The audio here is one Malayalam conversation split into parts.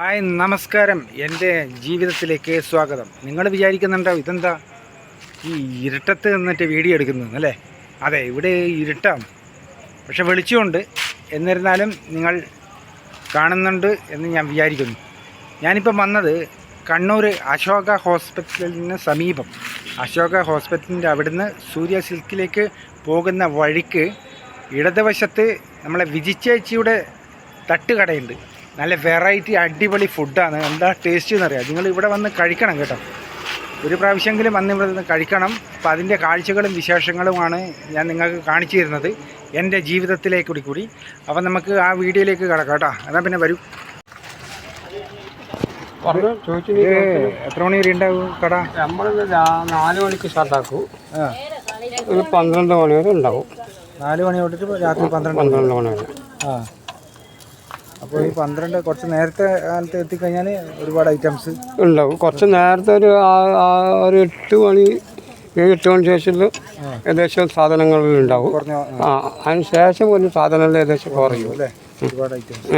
ഹായ് നമസ്കാരം. എൻ്റെ ജീവിതത്തിലേക്ക് സ്വാഗതം. നിങ്ങൾ വിചാരിക്കുന്നുണ്ടോ ഇതെന്താ ഈ ഇരുട്ടത്ത് നിന്നിട്ട് വീഡിയോ എടുക്കുന്നത് അല്ലേ? അതെ, ഇവിടെ ഇരുട്ടാണ്, പക്ഷെ വെളിച്ചമുണ്ട്. എന്നിരുന്നാലും നിങ്ങൾ കാണുന്നുണ്ട് എന്ന് ഞാൻ വിചാരിക്കുന്നു. ഞാനിപ്പം വന്നത് കണ്ണൂർ അശോക ഹോസ്പിറ്റലിന് സമീപം, അശോക ഹോസ്പിറ്റലിൻ്റെ അവിടുന്ന് സൂര്യ സിൽക്കിലേക്ക് പോകുന്ന വഴിക്ക് ഇടതുവശത്ത് നമ്മളെ വിജിച്ചേച്ചിയുടെ തട്ടുകടയുണ്ട്. നല്ല വെറൈറ്റി അടിപൊളി ഫുഡാണ്. എന്താ ടേസ്റ്റ് എന്നറിയാം. നിങ്ങൾ ഇവിടെ വന്ന് കഴിക്കണം കേട്ടോ. ഒരു പ്രാവശ്യമെങ്കിലും വന്ന് ഇവിടെ നിന്ന് കഴിക്കണം. അപ്പോൾ അതിൻ്റെ കാഴ്ചകളും വിശേഷങ്ങളുമാണ് ഞാൻ നിങ്ങൾക്ക് കാണിച്ചു തരുന്നത് എൻ്റെ ജീവിതത്തിലേക്ക് കൂടി. അപ്പം നമുക്ക് ആ വീഡിയോയിലേക്ക് കിടക്കാം കേട്ടോ. എന്നാൽ പിന്നെ വരൂ. എത്ര മണി വരെ ഉണ്ടാവും കട? നമ്മൾ 4 മണിക്ക് സ്റ്റാർട്ടാക്കും. ഒരു 12 മണി വരെ ഉണ്ടാവും. 4 മണി തൊട്ടിട്ട് രാത്രി 12 മണി വരെ. അപ്പോൾ ഈ 12 കുറച്ച് നേരത്തെ കാലത്ത് എത്തിക്കഴിഞ്ഞാൽ ഒരുപാട് ഐറ്റംസ് ഉണ്ടാവും. കുറച്ച് നേരത്തെ ഒരു 8 മണി 7-8 മണി ശേഷം ഏകദേശം സാധനങ്ങളിൽ ഉണ്ടാവും. അതിന് ശേഷം ഒരു സാധനങ്ങൾ ഏകദേശം കുറയും അല്ലേ? ഒരുപാട് ഐറ്റംസ്.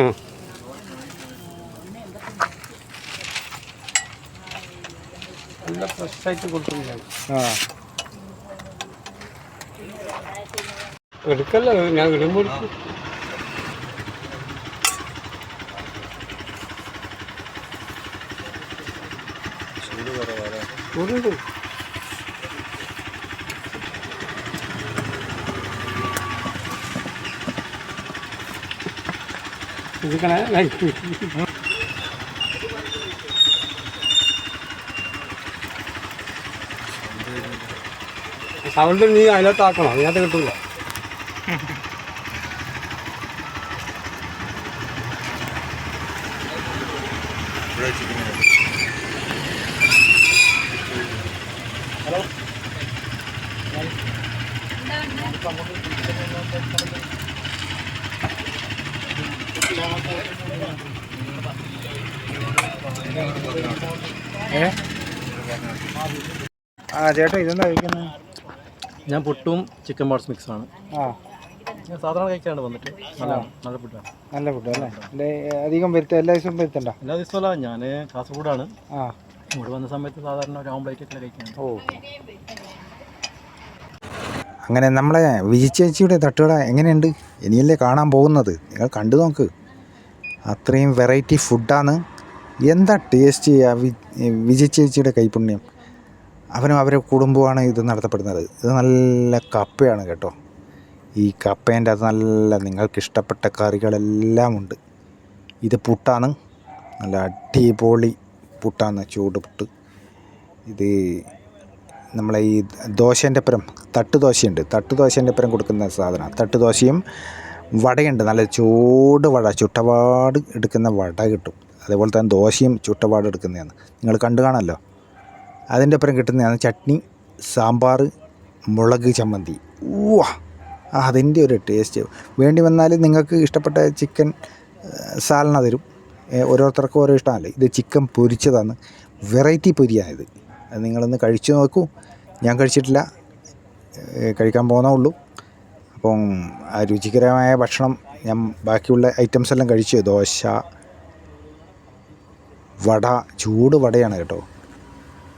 നല്ല ഫ്രഷായിട്ട് കൊടുക്കുന്നില്ല. എടുക്കല്ലോ, ഞാൻ ഇടുമ്പോൾ ചൂടുണ്ട്. ഇതിക്കണേ സൗണ്ട് നീ അതിനകത്താക്കണം, അതിനകത്ത് കിട്ടില്ല. ഹലോ, ചേട്ടാ ഇതെന്താ കഴിക്കുന്നത്? ഞാൻ പുട്ടും ചിക്കൻ പാർട്സ് മിക്സാണ്. ഞാൻ സാധാരണ കഴിക്കാണ്ട് വന്നിട്ട് നല്ല ഫുഡാണ്. നല്ല ഫുഡ് അല്ലേ? അധികം വരുത്ത എല്ലാ ദിവസവും വരുത്തണ്ട? എല്ലാ ദിവസമല്ല, ഞാൻ കാസർഗോഡാണ്. ഇവിടെ വന്ന സമയത്ത് സാധാരണ ഒരു ഓംപ്ലേറ്റ് ഒക്കെ കഴിക്കാണ്. അങ്ങനെ നമ്മളെ വിജിച്ചേച്ചിയുടെ തട്ടുകട എങ്ങനെയുണ്ട്? ഇനിയല്ലേ കാണാൻ പോകുന്നത്. നിങ്ങൾ കണ്ടു നോക്ക്. അത്രയും വെറൈറ്റി ഫുഡാണ്. എന്താ ടേസ്റ്റ് വിജിച്ചേച്ചിയുടെ കൈപുണ്യം. അവനും അവരുടെ കുടുംബമാണ് ഇത് നടത്തപ്പെടുന്നത്. ഇത് നല്ല കപ്പയാണ് കേട്ടോ. ഈ കപ്പേൻ്റെ അത് നല്ല നിങ്ങൾക്കിഷ്ടപ്പെട്ട കറികളെല്ലാം ഉണ്ട്. ഇത് പുട്ടാണ്, നല്ല അടിപൊളി പുട്ടാണ്, ചൂട് പുട്ട്. ഇത് നമ്മളെ ഈ ദോശേൻ്റെ അപ്പുറം തട്ടുദോശയുണ്ട്. തട്ടുദോശേൻ്റെ അപ്പുറം കൊടുക്കുന്ന സാധനമാണ്. തട്ടുദോശയും വടയുണ്ട്, നല്ല ചൂട് വട, ചുട്ടപാട് എടുക്കുന്ന വട കിട്ടും. അതേപോലെ തന്നെ ദോശയും ചുട്ടപാട് എടുക്കുന്നതാണ്. നിങ്ങൾ കണ്ടു കാണാമല്ലോ. അതിൻ്റെ അപ്പുറം കിട്ടുന്നതാണ് ചട്നി, സാമ്പാർ, മുളക് ചമ്മന്തി. അതിൻ്റെ ഒരു ടേസ്റ്റ്. വേണ്ടി വന്നാൽ നിങ്ങൾക്ക് ഇഷ്ടപ്പെട്ട ചിക്കൻ സാലന തരും. ഓരോരുത്തർക്കും ഓരോ ഇഷ്ടമല്ലേ. ഇത് ചിക്കൻ പൊരിച്ചതാണ്, വെറൈറ്റി പൊരിയാണിത്. അത് നിങ്ങളൊന്ന് കഴിച്ചു നോക്കൂ. ഞാൻ കഴിച്ചിട്ടില്ല, കഴിക്കാൻ പോകുന്നേ ഉള്ളൂ. അപ്പം ആ രുചികരമായ ഭക്ഷണം ഞാൻ ബാക്കിയുള്ള ഐറ്റംസ് എല്ലാം കഴിച്ചു. ദോശ, വട, ചൂട് വടയാണ് കേട്ടോ.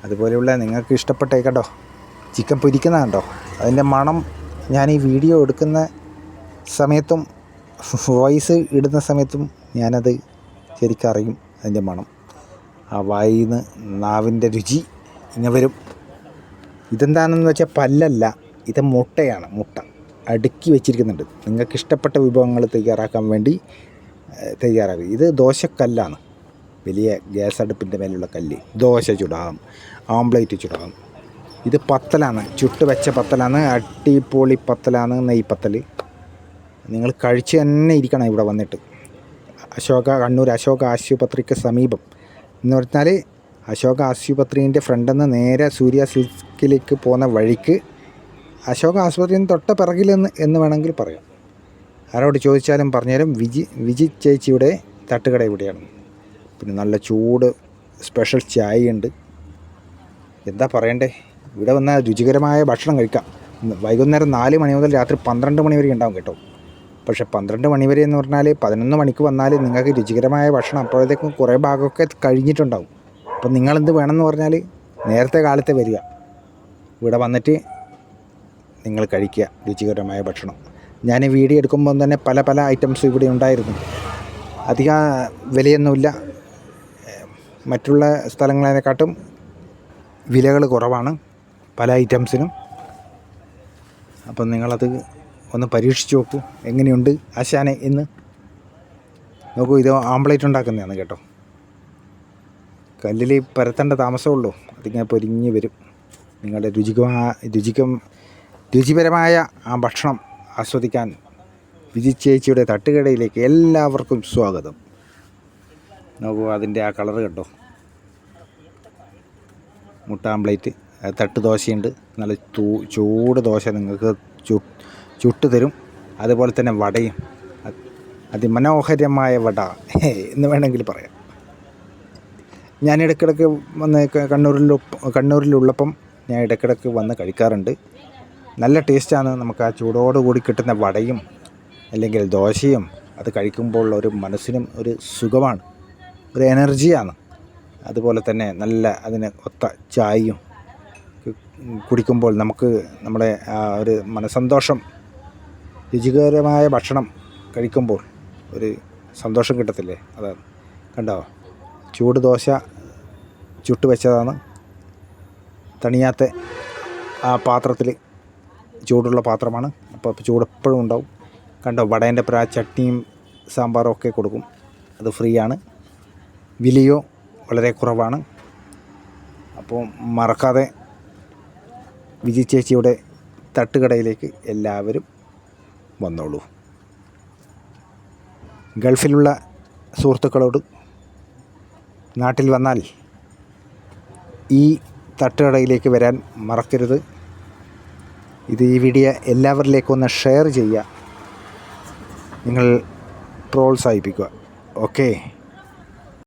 അതുപോലെയുള്ള നിങ്ങൾക്ക് ഇഷ്ടപ്പെട്ട കേട്ടോ ചിക്കൻ പൊരിക്കുന്ന കണ്ടോ. അതിൻ്റെ മണം ഞാൻ ഈ വീഡിയോ എടുക്കുന്ന സമയത്തും വോയിസ് ഇടുന്ന സമയത്തും ഞാനത് ശരിക്കറിയും. അതിൻ്റെ മണം ആ വായിന്ന് നാവിൻ്റെ രുചി ഇങ്ങനെ വരും. ഇതെന്താണെന്ന് വെച്ചാൽ പല്ലല്ല, ഇത് മുട്ടയാണ്. മുട്ട അടുക്കി വെച്ചിരിക്കുന്നുണ്ട്. നിങ്ങൾക്ക് ഇഷ്ടപ്പെട്ട വിഭവങ്ങൾ തയ്യാറാക്കാൻ വേണ്ടി തയ്യാറാക്കുക. ഇത് ദോശക്കല്ലാണ്, വലിയ ഗ്യാസ് അടുപ്പിൻ്റെ മേലുള്ള കല്ല്. ദോശ ചുടാം, ഓംപ്ലേറ്റ് ചുടാം. ഇത് പത്തലാണ്, ചുട്ട് വെച്ച പത്തലാണ്, അടിപൊളി പത്തലാണ്, നെയ്പത്തൽ. നിങ്ങൾ കഴിച്ച് തന്നെ ഇരിക്കണം ഇവിടെ വന്നിട്ട്. കണ്ണൂർ അശോക ആശുപത്രിക്ക് സമീപം എന്ന് പറഞ്ഞാൽ അശോക ആശുപത്രീൻ്റെ ഫ്രണ്ടിൽ നിന്ന് നേരെ സൂര്യ സിൽക്കിലേക്ക് പോകുന്ന വഴിക്ക് അശോക ആശുപത്രിയിൽ നിന്ന് തൊട്ട പിറകിലെന്ന് എന്ന് വേണമെങ്കിൽ പറയാം. ആരോട് ചോദിച്ചാലും പറഞ്ഞാലും വിജി ചേച്ചിയുടെ തട്ടുകട ഇവിടെയാണ്. പിന്നെ നല്ല ചൂട് സ്പെഷ്യൽ ചായ ഉണ്ട്. എന്താ പറയണ്ടേ, ഇവിടെ വന്നാൽ രുചികരമായ ഭക്ഷണം കഴിക്കാം. വൈകുന്നേരം 4 മണി മുതൽ രാത്രി 12 മണി വരെ ഉണ്ടാവും കേട്ടോ. പക്ഷേ 12 മണി വരെ എന്ന് പറഞ്ഞാൽ 11 മണിക്ക് വന്നാൽ നിങ്ങൾക്ക് രുചികരമായ ഭക്ഷണം അപ്പോഴത്തേക്കും കുറേ ഭാഗമൊക്കെ കഴിഞ്ഞിട്ടുണ്ടാവും. അപ്പം നിങ്ങളെന്ത് വേണമെന്ന് പറഞ്ഞാൽ നേരത്തെ കാലത്തെ വരിക, ഇവിടെ വന്നിട്ട് നിങ്ങൾ കഴിക്കുക രുചികരമായ ഭക്ഷണം. ഞാൻ വീഡിയോ എടുക്കുമ്പോൾ തന്നെ പല പല ഐറ്റംസ് ഇവിടെ ഉണ്ടായിരുന്നു. അധികം വിലയൊന്നുമില്ല, മറ്റുള്ള സ്ഥലങ്ങളെക്കാട്ടും വിലകൾ കുറവാണ് പല ഐറ്റംസിനും. അപ്പം നിങ്ങളത് ഒന്ന് പരീക്ഷിച്ച് നോക്കൂ. എങ്ങനെയുണ്ട് ആശാനെ ഇന്ന്? നോക്കൂ, ഇത് ആംപ്ലേറ്റ് ഉണ്ടാക്കുന്നതാണ് കേട്ടോ. കല്ലിൽ പരത്തേണ്ട താമസമുള്ളൂ, അതിങ്ങനെ പൊരിഞ്ഞ് വരും. നിങ്ങളുടെ രുചിപരമായ ആ ഭക്ഷണം ആസ്വദിക്കാൻ വിജി ചേച്ചിയുടെ തട്ടുകടയിലേക്ക് എല്ലാവർക്കും സ്വാഗതം. നോക്കൂ, അതിൻ്റെ ആ കളറ് കണ്ടോ. മുട്ട ആംപ്ലേറ്റ്, തട്ട് ദോശയുണ്ട്, നല്ല ചൂട് ദോശ നിങ്ങൾക്ക് ചുട്ട് തരും. അതുപോലെ തന്നെ വടയും, അതിമനോഹരമായ വട എന്ന് വേണമെങ്കിൽ പറയാം. ഞാൻ ഇടയ്ക്കിടയ്ക്ക് വന്ന് കണ്ണൂരിലുള്ളപ്പം ഞാൻ ഇടയ്ക്കിടയ്ക്ക് വന്ന് കഴിക്കാറുണ്ട്. നല്ല ടേസ്റ്റാണ്. നമുക്ക് ആ ചൂടോടുകൂടി കിട്ടുന്ന വടയും അല്ലെങ്കിൽ ദോശയും അത് കഴിക്കുമ്പോൾ ഒരു മനസ്സിനും ഒരു സുഖമാണ്, ഒരു എനർജിയാണ്. അതുപോലെ തന്നെ നല്ല അതിന് ഒത്ത ചായയും കുടിക്കുമ്പോൾ നമുക്ക് നമ്മുടെ ആ ഒരു മനസ്സന്തോഷം, രുചികരമായ ഭക്ഷണം കഴിക്കുമ്പോൾ ഒരു സന്തോഷം കിട്ടത്തില്ലേ, അതാണ്. കണ്ടോ, ചൂട് ദോശ ചുട്ട് വെച്ചതാണ്, തണിയാത്ത ആ പാത്രത്തിൽ, ചൂടുള്ള പാത്രമാണ്. അപ്പോൾ ചൂട് എപ്പോഴും ഉണ്ടാവും. കണ്ടോ, വടേൻ്റെ ആ ചട്നിയും സാമ്പാറും ഒക്കെ കൊടുക്കും, അത് ഫ്രീ ആണ്. വിലയോ വളരെ കുറവാണ്. അപ്പോൾ മറക്കാതെ വിജി ചേച്ചിയുടെ തട്ടുകടയിലേക്ക് എല്ലാവരും വന്നോളൂ. ഗൾഫിലുള്ള സുഹൃത്തുക്കളോട് നാട്ടിൽ വന്നാൽ ഈ തട്ടുകടയിലേക്ക് വരാൻ മറക്കരുത്. ഈ വീഡിയോ എല്ലാവരിലേക്കും ഒന്ന് ഷെയർ ചെയ്യുക, നിങ്ങൾ പ്രോത്സാഹിപ്പിക്കുക. ഓക്കേ.